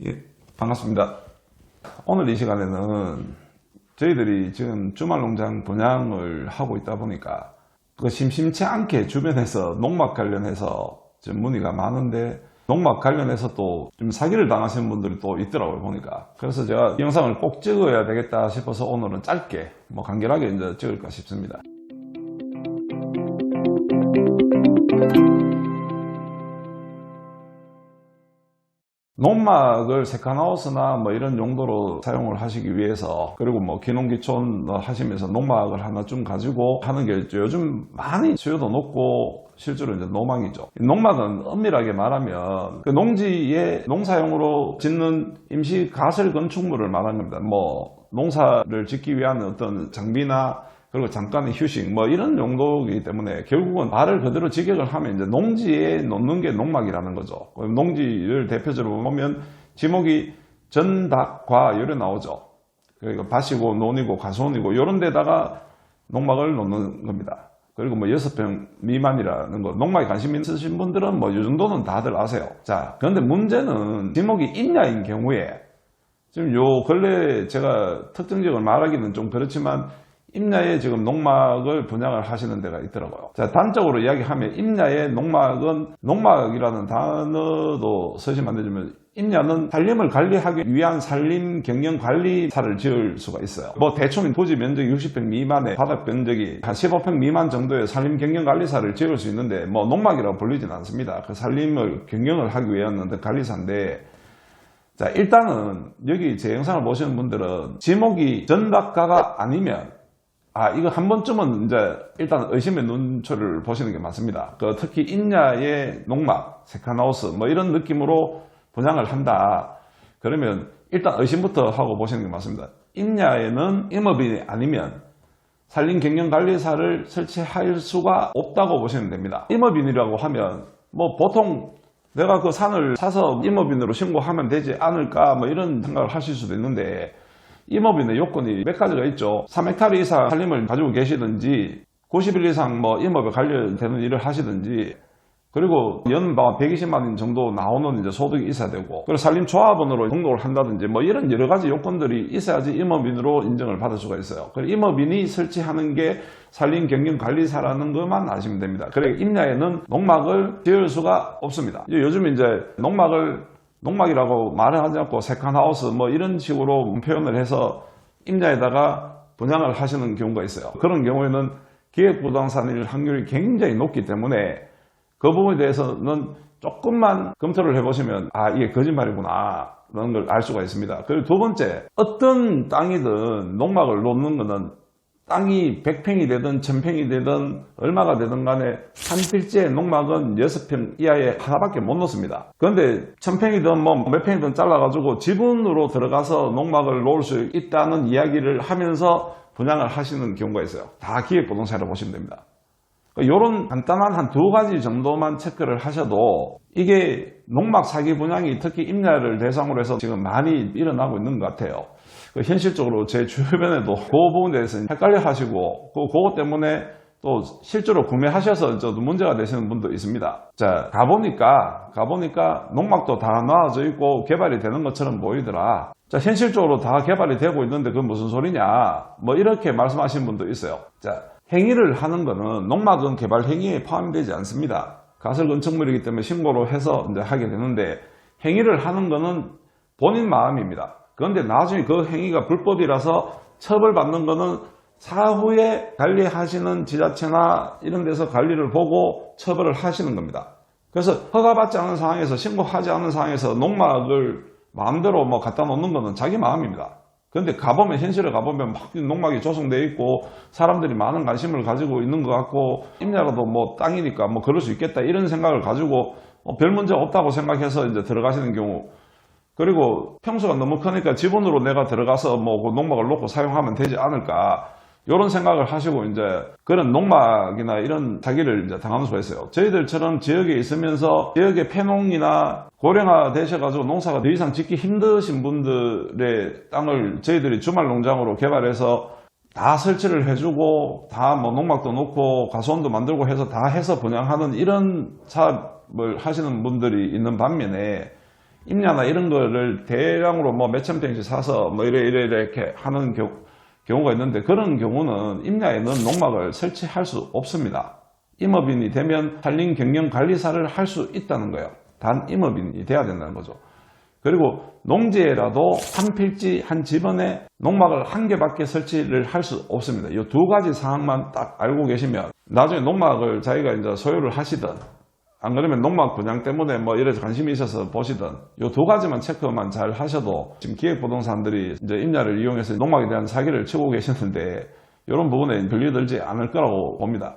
예, 반갑습니다. 오늘 이 시간에는 저희들이 지금 주말농장 분양을 하고 있다 보니까 그 심심치 않게 주변에서 농막 관련해서 좀 문의가 많은데 농막 관련해서 또 좀 사기를 당하시는 분들이 또 있더라고요, 보니까. 그래서 제가 이 영상을 꼭 찍어야 되겠다 싶어서 오늘은 짧게 간결하게 이제 찍을까 싶습니다. 농막을 세컨하우스나 이런 용도로 사용을 하시기 위해서, 그리고 기농기촌 하시면서 농막을 하나 좀 가지고 하는 게 요즘 많이 수요도 높고 실제로 이제 노망이죠. 농막은 엄밀하게 말하면 그 농지에 농사용으로 짓는 임시 가설 건축물을 말하는 겁니다. 농사를 짓기 위한 어떤 장비나 그리고 잠깐의 휴식 이런 용도이기 때문에 결국은 말을 그대로 직역을 하면 이제 농지에 놓는 게 농막이라는 거죠. 농지를 대표적으로 보면 지목이 전닭과 이래 나오죠. 그러니까 밭이고 논이고 가수원이고 이런 데다가 농막을 놓는 겁니다. 그리고 6평 미만이라는 거, 농막에 관심 있으신 분들은 이 정도는 다들 아세요. 자, 그런데 문제는 지목이 임야인 경우에 지금 요 근래 제가 특정 지역을 말하기는 좀 그렇지만 임야에 지금 농막을 분양을 하시는 데가 있더라고요. 자, 단적으로 이야기하면 임야에 농막은, 농막이라는 단어도 쓰시면 안 되지만 임야는 산림을 관리하기 위한 산림 경영 관리사를 지을 수가 있어요. 대충 토지 면적이 60평 미만의 바닥 면적이 한 15평 미만 정도의 산림 경영 관리사를 지을 수 있는데 농막이라고 불리진 않습니다. 그 산림을 경영을 하기 위한 어떤 관리사인데, 자, 일단은 여기 제 영상을 보시는 분들은 지목이 전박가가 아니면 이거 한 번쯤은 이제 일단 의심의 눈초리를 보시는 게 맞습니다. 특히 임야의 농막, 세컨하우스 이런 느낌으로 분양을 한다. 그러면 일단 의심부터 하고 보시는 게 맞습니다. 임야에는 임업인이 아니면 산림경영관리사를 설치할 수가 없다고 보시면 됩니다. 임업인이라고 하면 보통 내가 그 산을 사서 임업인으로 신고하면 되지 않을까 이런 생각을 하실 수도 있는데, 임업인의 요건이 몇 가지가 있죠. 3헥타르 이상 산림을 가지고 계시든지 90일 이상 임업에 관련되는 일을 하시든지, 그리고 연 120만 원 정도 나오는 이제 소득이 있어야 되고, 그리고 산림조합원으로 등록을 한다든지 이런 여러 가지 요건들이 있어야지 임업인으로 인정을 받을 수가 있어요. 그리고 임업인이 설치하는 게 산림경영관리사라는 것만 아시면 됩니다. 그래서 임야에는 농막을 지을 수가 없습니다. 요즘 이제 농막이라고 말을 하지 않고 세컨하우스 이런 식으로 표현을 해서 임야에다가 분양을 하시는 경우가 있어요. 그런 경우에는 기획부동산일 확률이 굉장히 높기 때문에 그 부분에 대해서는 조금만 검토를 해보시면 이게 거짓말이구나 라는 걸 알 수가 있습니다. 그리고 두 번째, 어떤 땅이든 농막을 놓는 것은 땅이 100평이 되든 1000평이 되든 얼마가 되든 간에 한 필지의 농막은 6평 이하에 하나밖에 못 놓습니다. 그런데 1000평이든 몇 평이든 잘라가지고 지분으로 들어가서 농막을 놓을 수 있다는 이야기를 하면서 분양을 하시는 경우가 있어요. 다 기획부동산이라고 보시면 됩니다. 이런 간단한 한 두 가지 정도만 체크를 하셔도 이게 농막 사기 분양이 특히 임야를 대상으로 해서 지금 많이 일어나고 있는 것 같아요. 현실적으로 제 주변에도 그 부분에 대해서 헷갈려 하시고 그것 때문에 또 실제로 구매하셔서 문제가 되시는 분도 있습니다. 자, 가보니까 농막도 다 나와져 있고 개발이 되는 것처럼 보이더라. 자, 현실적으로 다 개발이 되고 있는데 그건 무슨 소리냐 이렇게 말씀하시는 분도 있어요. 자, 행위를 하는 거는 농막은 개발 행위에 포함되지 않습니다. 가설 건축물이기 때문에 신고로 해서 이제 하게 되는데, 행위를 하는 거는 본인 마음입니다. 그런데 나중에 그 행위가 불법이라서 처벌받는 거는 사후에 관리하시는 지자체나 이런 데서 관리를 보고 처벌을 하시는 겁니다. 그래서 허가받지 않은 상황에서, 신고하지 않은 상황에서 농막을 마음대로 갖다 놓는 거는 자기 마음입니다. 그런데 현실에 가보면 막 농막이 조성되어 있고 사람들이 많은 관심을 가지고 있는 것 같고, 임야라도 땅이니까 그럴 수 있겠다 이런 생각을 가지고 별 문제 없다고 생각해서 이제 들어가시는 경우, 그리고 평수가 너무 크니까 지분으로 내가 들어가서 그 농막을 놓고 사용하면 되지 않을까 이런 생각을 하시고 이제 그런 농막이나 이런 사기를 이제 당하는 수가 있어요. 저희들처럼 지역에 있으면서 지역의 폐농이나 고령화 되셔가지고 농사가 더 이상 짓기 힘드신 분들의 땅을 저희들이 주말 농장으로 개발해서 다 설치를 해주고 다 농막도 놓고 가수원도 만들고 해서 다 해서 분양하는 이런 사업을 하시는 분들이 있는 반면에, 임야나 이런 거를 대량으로 뭐 몇천 평씩 사서 뭐 이렇게 하는 경우가 있는데, 그런 경우는 임야에는 농막을 설치할 수 없습니다. 임업인이 되면 산림경영관리사를 할 수 있다는 거예요. 단 임업인이 돼야 된다는 거죠. 그리고 농지에라도 한 필지 한 집안에 농막을 한 개밖에 설치를 할 수 없습니다. 이 두 가지 사항만 딱 알고 계시면 나중에 농막을 자기가 이제 소유를 하시든, 안 그러면 농막 분양 때문에 뭐 이래서 관심이 있어서 보시든, 이 두 가지만 체크만 잘 하셔도, 지금 기획부동산들이 이제 임야를 이용해서 농막에 대한 사기를 치고 계시는데 이런 부분에 걸려들지 않을 거라고 봅니다.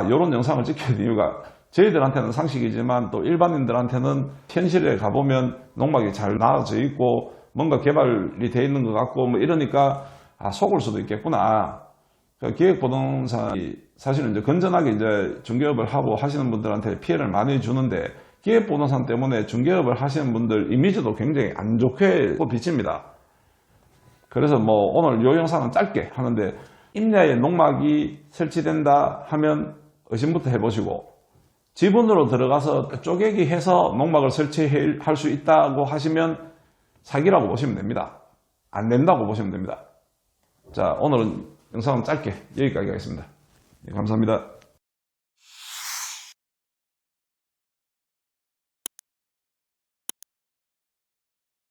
이런 영상을 찍게 된 이유가, 저희들한테는 상식이지만 또 일반인들한테는 현실에 가보면 농막이 잘 나아져 있고 뭔가 개발이 돼 있는 것 같고 뭐 이러니까 속을 수도 있겠구나. 기획부동산이 사실은 이제 건전하게 이제 중개업을 하고 하시는 분들한테 피해를 많이 주는데, 기획부동산 때문에 중개업을 하시는 분들 이미지도 굉장히 안 좋게 비칩니다. 그래서 뭐 오늘 이 영상은 짧게 하는데, 임야에 농막이 설치된다 하면 의심부터 해보시고, 지분으로 들어가서 쪼개기 해서 농막을 설치할 수 있다고 하시면 사기라고 보시면 됩니다. 안 된다고 보시면 됩니다. 자, 오늘은 영상은 짧게 여기까지 하겠습니다. 감사합니다.